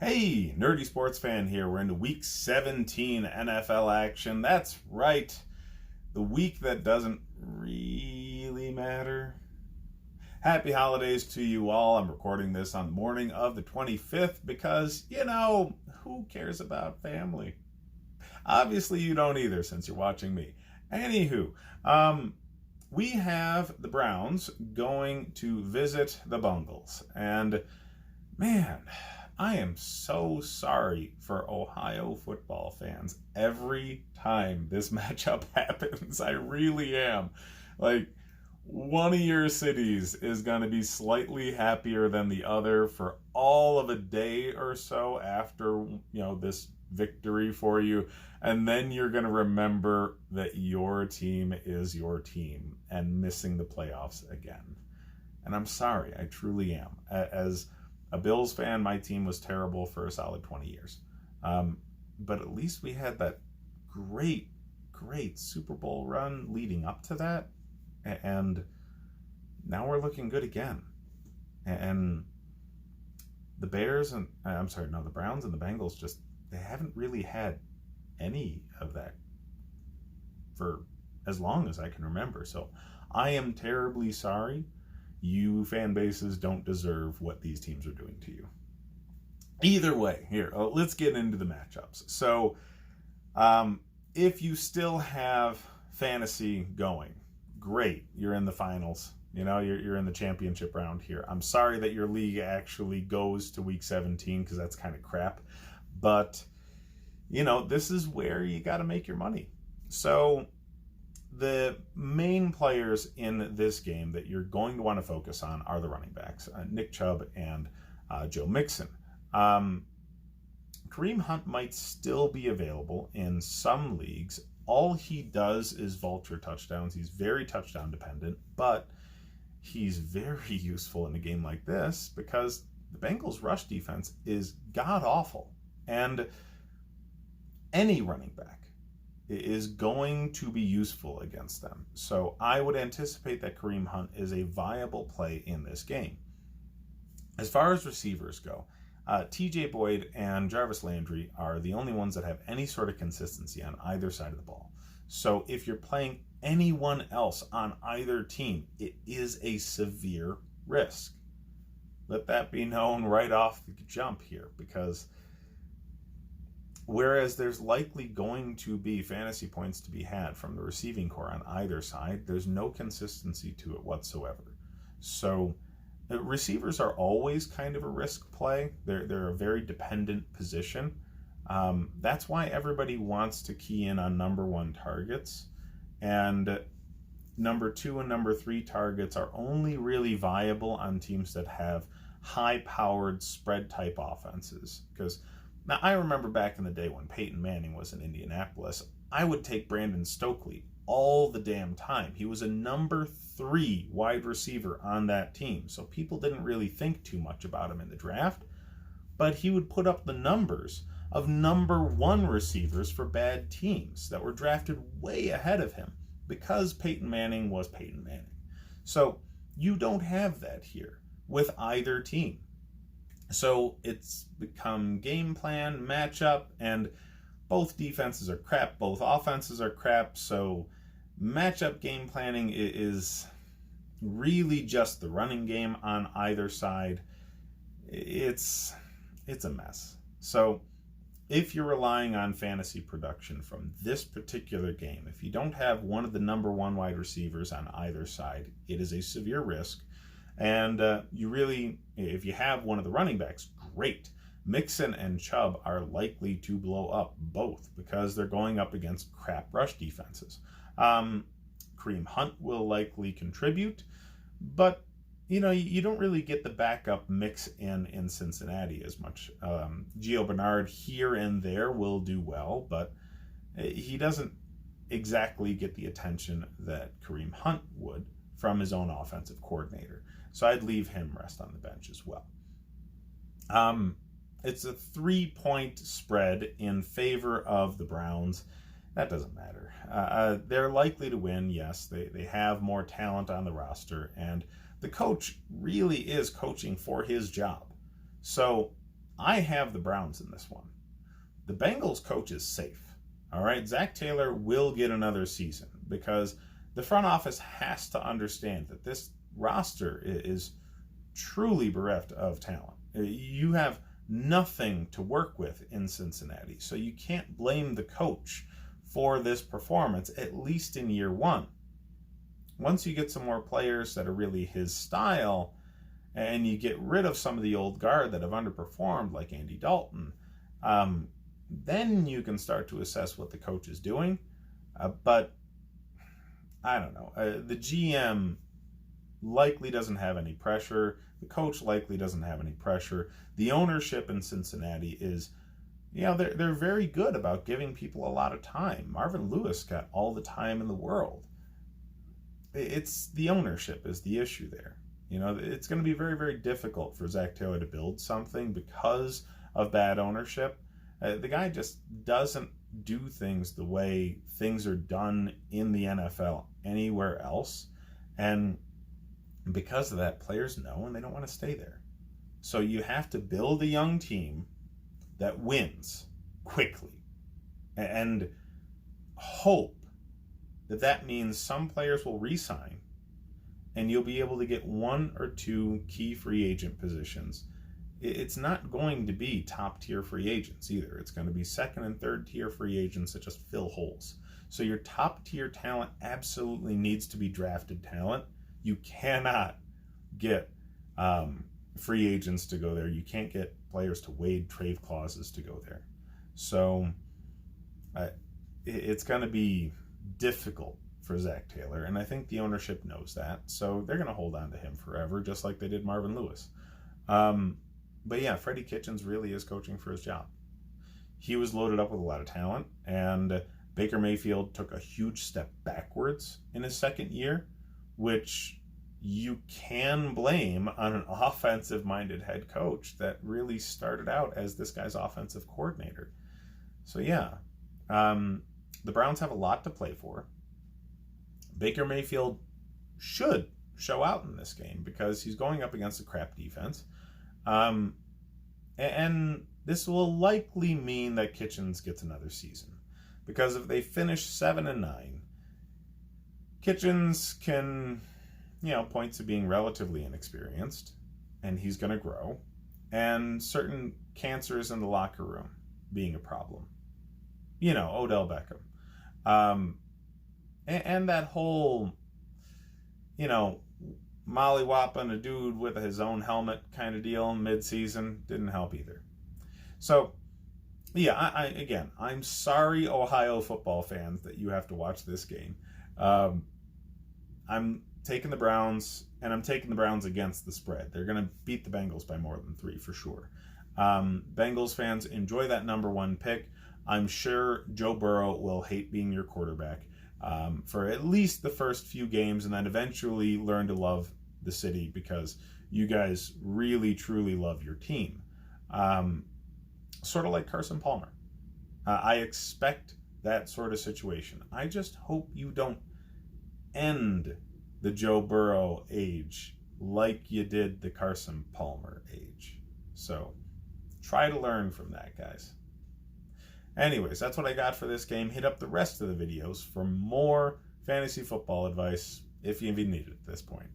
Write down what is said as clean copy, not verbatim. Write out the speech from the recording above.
Hey, nerdy sports fan here. We're into week 17 NFL action. That's right, the week that doesn't really matter. Happy holidays to you all. I'm recording this on the morning of the 25th because, who cares about family? Obviously, you don't either since you're watching me. Anywho, we have the Browns going to visit the Bengals. And man, I am so sorry for Ohio football fans. Every time this matchup happens, I really am. Like, one of your cities is going to be slightly happier than the other for all of a day or so after, this victory for you. And then you're going to remember that your team is your team and missing the playoffs again. And I'm sorry, I truly am. As a Bills fan, my team was terrible for a solid 20 years. But at least we had that great Super Bowl run leading up to that. And now we're looking good again. And the Browns and the Bengals they haven't really had any of that for as long as I can remember. So I am terribly sorry. You fan bases don't deserve what these teams are doing to you. Either way, let's get into the matchups. So if you still have fantasy going, great, you're in the finals. You're in the championship round here. I'm sorry that your league actually goes to week 17 because that's kind of crap. But, this is where you got to make your money. So the main players in this game that you're going to want to focus on are the running backs, Nick Chubb and Joe Mixon. Kareem Hunt might still be available in some leagues. All he does is vulture touchdowns. He's very touchdown dependent, but he's very useful in a game like this because the Bengals' rush defense is god-awful. And any running back is going to be useful against them. So I would anticipate that Kareem Hunt is a viable play in this game. As far as receivers go, TJ Boyd and Jarvis Landry are the only ones that have any sort of consistency on either side of the ball. So if you're playing anyone else on either team, it is a severe risk. Let that be known right off the jump here, because whereas there's likely going to be fantasy points to be had from the receiving core on either side, there's no consistency to it whatsoever. So receivers are always kind of a risk play. They're a very dependent position. That's why everybody wants to key in on number one targets. And number two and number three targets are only really viable on teams that have high-powered spread-type offenses. Because now, I remember back in the day when Peyton Manning was in Indianapolis, I would take Brandon Stokely all the damn time. He was a number 3 wide receiver on that team, so people didn't really think too much about him in the draft, but he would put up the numbers of number 1 receivers for bad teams that were drafted way ahead of him because Peyton Manning was Peyton Manning. So you don't have that here with either team. So it's become game plan, matchup, and both defenses are crap, both offenses are crap, so matchup game planning is really just the running game on either side. It's a mess. So if you're relying on fantasy production from this particular game, if you don't have one of the number 1 wide receivers on either side, it is a severe risk. And if you have one of the running backs, great. Mixon and Chubb are likely to blow up both because they're going up against crap rush defenses. Kareem Hunt will likely contribute, but you don't really get the backup mix in Cincinnati as much. Gio Bernard here and there will do well, but he doesn't exactly get the attention that Kareem Hunt would from his own offensive coordinator. So I'd leave him rest on the bench as well. It's a 3-point spread in favor of the Browns. That doesn't matter. They're likely to win, yes. They have more talent on the roster, and the coach really is coaching for his job. So I have the Browns in this one. The Bengals coach is safe. All right, Zach Taylor will get another season because the front office has to understand that this roster is truly bereft of talent. You have nothing to work with in Cincinnati, so you can't blame the coach for this performance, at least in year one. Once you get some more players that are really his style, and you get rid of some of the old guard that have underperformed, like Andy Dalton, then you can start to assess what the coach is doing. But I don't know. The GM likely doesn't have any pressure. The coach likely doesn't have any pressure. The ownership in Cincinnati is, they're very good about giving people a lot of time. Marvin Lewis got all the time in the world. It's the ownership is the issue there. It's going to be very, very difficult for Zach Taylor to build something because of bad ownership. The guy just doesn't do things the way things are done in the NFL anywhere else. And because of that, players know and they don't want to stay there. So you have to build a young team that wins quickly and hope that means some players will re-sign and you'll be able to get one or two key free agent positions. It's not going to be top tier free agents either. It's going to be second and third tier free agents that just fill holes. So your top tier talent absolutely needs to be drafted talent. You cannot get free agents to go there. You can't get players to waive trade clauses to go there. So it's going to be difficult for Zach Taylor, and I think the ownership knows that. So they're going to hold on to him forever, just like they did Marvin Lewis. But yeah, Freddie Kitchens really is coaching for his job. He was loaded up with a lot of talent, and Baker Mayfield took a huge step backwards in his second year, which you can blame on an offensive-minded head coach that really started out as this guy's offensive coordinator. So yeah, the Browns have a lot to play for. Baker Mayfield should show out in this game because he's going up against a crap defense. And this will likely mean that Kitchens gets another season, because if they finish 7-9, Kitchens can, point to being relatively inexperienced, and he's going to grow, and certain cancers in the locker room being a problem. Odell Beckham. And that whole, mollywopping a dude with his own helmet kind of deal mid-season didn't help either. So, yeah, I'm sorry, Ohio football fans, that you have to watch this game. I'm taking the Browns, and I'm taking the Browns against the spread. They're going to beat the Bengals by more than 3 for sure. Bengals fans, enjoy that number 1 pick. I'm sure Joe Burrow will hate being your quarterback for at least the first few games, and then eventually learn to love the city because you guys really, truly love your team. Sort of like Carson Palmer. I expect that sort of situation. I just hope you don't end the Joe Burrow age like you did the Carson Palmer age. So try to learn from that, guys. Anyways, that's what I got for this game. Hit up the rest of the videos for more fantasy football advice if you even need it at this point.